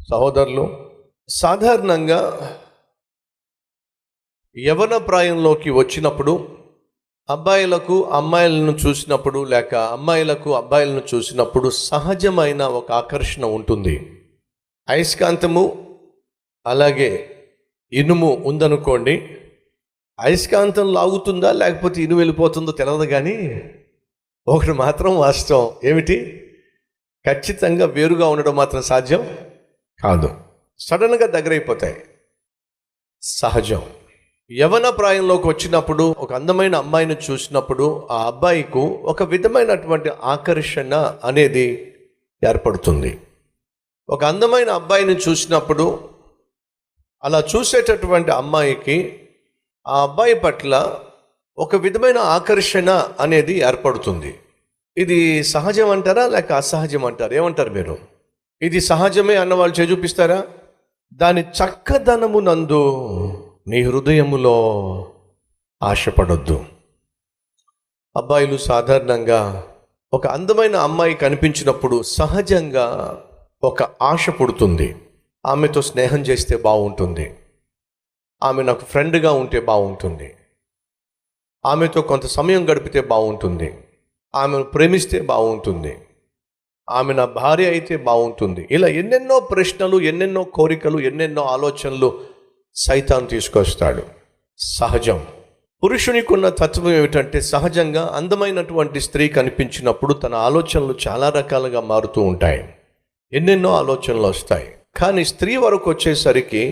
సహోదరులు, సాధారణంగా యవ్వన ప్రాయంలోకి వచ్చినప్పుడు అబ్బాయిలకు అమ్మాయిలను చూసినప్పుడు, లేక అమ్మాయిలకు అబ్బాయిలను చూసినప్పుడు సహజమైన ఒక ఆకర్షణ ఉంటుంది. అయస్కాంతము అలాగే ఇనుము ఉందనుకోండి, అయస్కాంతం లాగుతుందా లేకపోతే ఇనుము వెళ్ళిపోతుందో తెలియదు, కానీ ఒకటి మాత్రం వాస్తవం. ఏమిటి? ఖచ్చితంగా వేరుగా ఉండడం మాత్రం సాధ్యం కాదు. సడన్గా దగ్గరైపోతాయి. సహజం. యవ్వన ప్రాయంలోకి వచ్చినప్పుడు ఒక అందమైన అమ్మాయిని చూసినప్పుడు ఆ అబ్బాయికు ఒక విధమైనటువంటి ఆకర్షణ అనేది ఏర్పడుతుంది. ఒక అందమైన అబ్బాయిని చూసినప్పుడు అలా చూసేటటువంటి అమ్మాయికి ఆ అబ్బాయి పట్ల ఒక విధమైన ఆకర్షణ అనేది ఏర్పడుతుంది. ఇది సహజం అంటారా లేక అసహజం అంటారా? ఏమంటారు మీరు? ఇది సహజమే అన్నవాళ్ళు చూపిస్తారా? దాని చక్కదనము నందు నీ హృదయములో ఆశపడొద్దు. అబ్బాయిలు సాధారణంగా ఒక అందమైన అమ్మాయి కనిపించినప్పుడు సహజంగా ఒక ఆశ పుడుతుంది. ఆమెతో స్నేహం చేస్తే బాగుంటుంది, ఆమె నాకు ఫ్రెండ్గా ఉంటే బాగుంటుంది, ఆమెతో కొంత సమయం గడిపితే బాగుంటుంది, ఆమెను ప్రేమిస్తే బాగుంటుంది, ఆమె నా భార్య అయితే బాగుంటుంది. ఇలా ఎన్నెన్నో ప్రశ్నలు, ఎన్నెన్నో కోరికలు, ఎన్నెన్నో ఆలోచనలు సైతాను తీసుకొస్తాడు. సహజం. పురుషునికి ఉన్న తత్వం ఏమిటంటే, సహజంగా అందమైనటువంటి స్త్రీ కనిపించినప్పుడు తన ఆలోచనలు చాలా రకాలుగా మారుతూ ఉంటాయి. ఎన్నెన్నో ఆలోచనలు వస్తాయి. కానీ స్త్రీ వరకు వచ్చేసరికి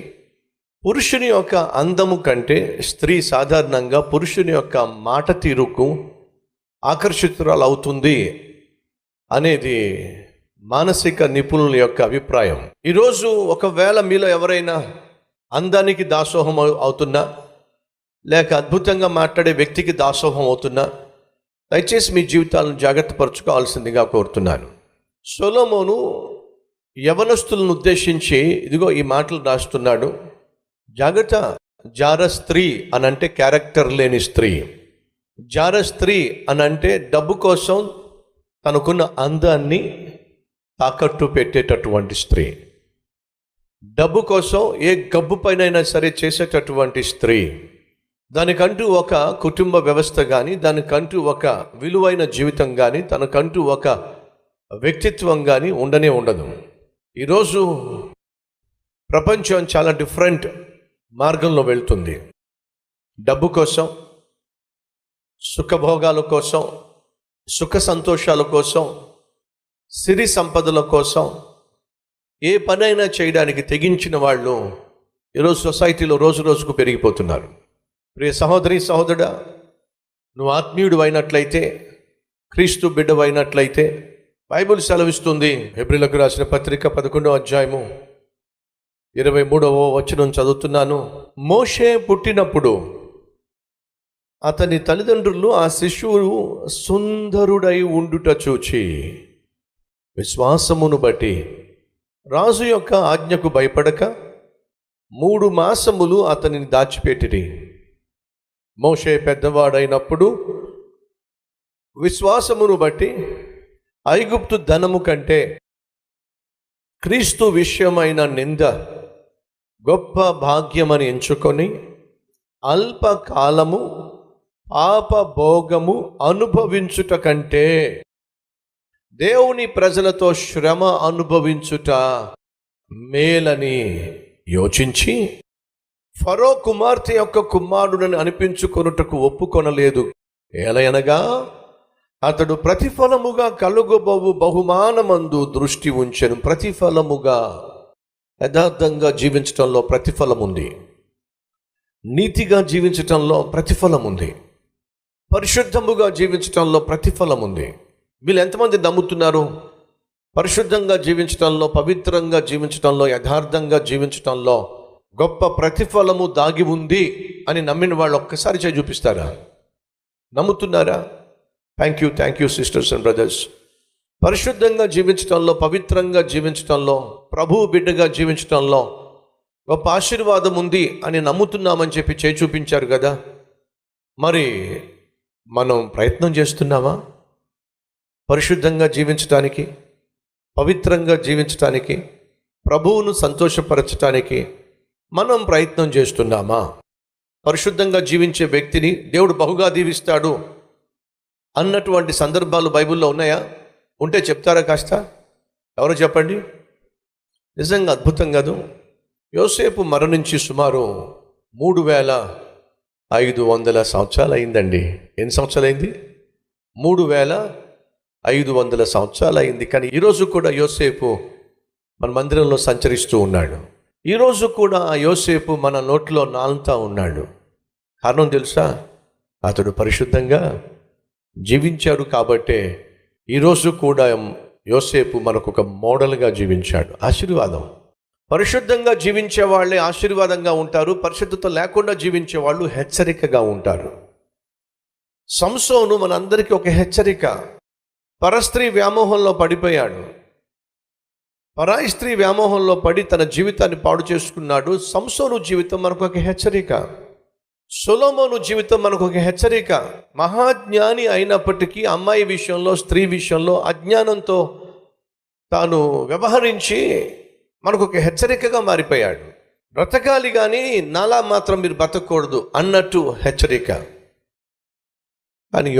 పురుషుని యొక్క అందము కంటే స్త్రీ సాధారణంగా పురుషుని యొక్క మాట తీరుకు ఆకర్షితురాలు అవుతుంది అనేది మానసిక నిపుణుల యొక్క అభిప్రాయం. ఈరోజు ఒకవేళ మీలో ఎవరైనా అందానికి దాసోహం అవుతున్నా, లేక అద్భుతంగా మాట్లాడే వ్యక్తికి దాసోహం అవుతున్నా, దయచేసి మీ జీవితాలను జాగ్రత్త పరచుకోవాల్సిందిగా కోరుతున్నాను. సొలొమోను యవనస్తులను ఉద్దేశించి ఇదిగో ఈ మాటలు రాస్తున్నాడు. జాగ్రత్త. జార స్త్రీ అనంటే క్యారెక్టర్ లేని స్త్రీ. జార స్త్రీ అనంటే డబ్బు కోసం తనకున్న అందాన్ని తాకట్టు పెట్టేటటువంటి స్త్రీ. డబ్బు కోసం ఏ గబ్బు పైనైనా సరే చేసేటటువంటి స్త్రీ. దానికంటూ ఒక కుటుంబ వ్యవస్థ కానీ, దానికంటూ ఒక విలువైన జీవితం కానీ, తనకంటూ ఒక వ్యక్తిత్వం కానీ ఉండనే ఉండదు. ఈరోజు ప్రపంచం చాలా డిఫరెంట్ మార్గంలో వెళ్తుంది. డబ్బు కోసం, సుఖభోగాల కోసం, సుఖ సంతోషాల కోసం, సిరి సంపదల కోసం ఏ పనైనా చేయడానికి తెగించిన వాళ్ళు ఈరోజు సొసైటీలో రోజు రోజుకు పెరిగిపోతున్నారు. ప్రియ సహోదరి సహోదరుడా, నువ్వు ఆత్మీయుడు అయినట్లయితే, క్రీస్తు బిడ్డవు అయినట్లయితే, బైబిల్ సెలవిస్తుంది. హెబ్రీయులకు రాసిన పత్రిక 11వ అధ్యాయము 23వ వచనం చదువుతున్నాను. మోషే పుట్టినప్పుడు అతని తల్లిదండ్రులు ఆ శిశువు సుందరుడై ఉండుట చూచి విశ్వాసమును బట్టి రాజు యొక్క ఆజ్ఞకు భయపడక 3 మాసములు అతనిని దాచిపెట్టిరి. మోషే పెద్దవాడైనప్పుడు విశ్వాసమును బట్టి ఐగుప్తు ధనము కంటే క్రీస్తు విషయమైన నింద గొప్ప భాగ్యమని ఎంచుకొని అల్పకాలము పాప భోగము అనుభవించుట కంటే దేవుని ప్రజలతో శ్రమ అనుభవించుట మేలని యోచించి ఫరో కుమార్తె యొక్క కుమారుడని అనిపించుకొనుటకు ఒప్పుకొనలేదు. ఏలయనగా అతడు ప్రతిఫలముగా కలుగబోవు బహుమానమందు దృష్టి ఉంచెను. ప్రతిఫలముగా, యథార్థంగా జీవించటంలో ప్రతిఫలం ఉంది, నీతిగా జీవించటంలో ప్రతిఫలం ఉంది, పరిశుద్ధముగా జీవించటంలో ప్రతిఫలం ఉంది. వీళ్ళు ఎంతమంది నమ్ముతున్నారు? పరిశుద్ధంగా జీవించటంలో, పవిత్రంగా జీవించటంలో, యథార్థంగా జీవించటంలో గొప్ప ప్రతిఫలము దాగి ఉంది అని నమ్మిన వాళ్ళు ఒక్కసారి చేయి చూపిస్తారా? నమ్ముతున్నారా? Thank you sisters and brothers. పరిశుద్ధంగా జీవించటంలో, పవిత్రంగా జీవించటంలో, ప్రభువు బిడ్డగా జీవించటంలో గొప్ప ఆశీర్వాదం ఉంది అని నమ్ముతున్నామని చెప్పి చేయి చూపించారు కదా. మరి మనం ప్రయత్నం చేస్తున్నామా పరిశుద్ధంగా జీవించటానికి, పవిత్రంగా జీవించటానికి, ప్రభువును సంతోషపరచటానికి మనం ప్రయత్నం చేస్తున్నామా? పరిశుద్ధంగా జీవించే వ్యక్తిని దేవుడు బహుగా దీవిస్తాడు అన్నటువంటి సందర్భాలు బైబిల్లో ఉన్నాయా? ఉంటే చెప్తారా కాస్త? ఎవరో చెప్పండి. నిజంగా అద్భుతం కాదు? యోసేపు మరణించి సుమారు 3500 సంవత్సరాలు అయిందండి. ఎన్ని సంవత్సరాలు అయింది? 3500 సంవత్సరాలు అయింది. కానీ ఈరోజు కూడా యోసేపు మన మందిరంలో సంచరిస్తూ ఉన్నాడు. ఈరోజు కూడా ఆ యోసేపు మన నోట్లో నాలుతా ఉన్నాడు. కారణం తెలుసా? అతడు పరిశుద్ధంగా జీవించాడు కాబట్టే ఈరోజు కూడా యోసేపు మనకు ఒక మోడల్గా జీవించాడు. ఆశీర్వాదం. పరిశుద్ధంగా జీవించే వాళ్ళే ఆశీర్వాదంగా ఉంటారు. పరిశుద్ధత లేకుండా జీవించే వాళ్ళు హెచ్చరికగా ఉంటారు. సంసోను మనందరికీ ఒక హెచ్చరిక. పరస్త్రీ వ్యామోహంలో పడిపోయాడు. పరాయి స్త్రీ వ్యామోహంలో పడి తన జీవితాన్ని పాడు చేసుకున్నాడు. సంసోను జీవితం మనకు ఒక హెచ్చరిక. సొలొమోను జీవితం మనకు ఒక హెచ్చరిక. మహాజ్ఞాని అయినప్పటికీ అమ్మాయి విషయంలో, స్త్రీ విషయంలో అజ్ఞానంతో తాను వ్యవహరించి మనకు ఒక హెచ్చరికగా మారిపోయాడు. బ్రతకాలి కానీ నాలా మాత్రం మీరు బ్రతకూడదు అన్నట్టు హెచ్చరిక. కానీ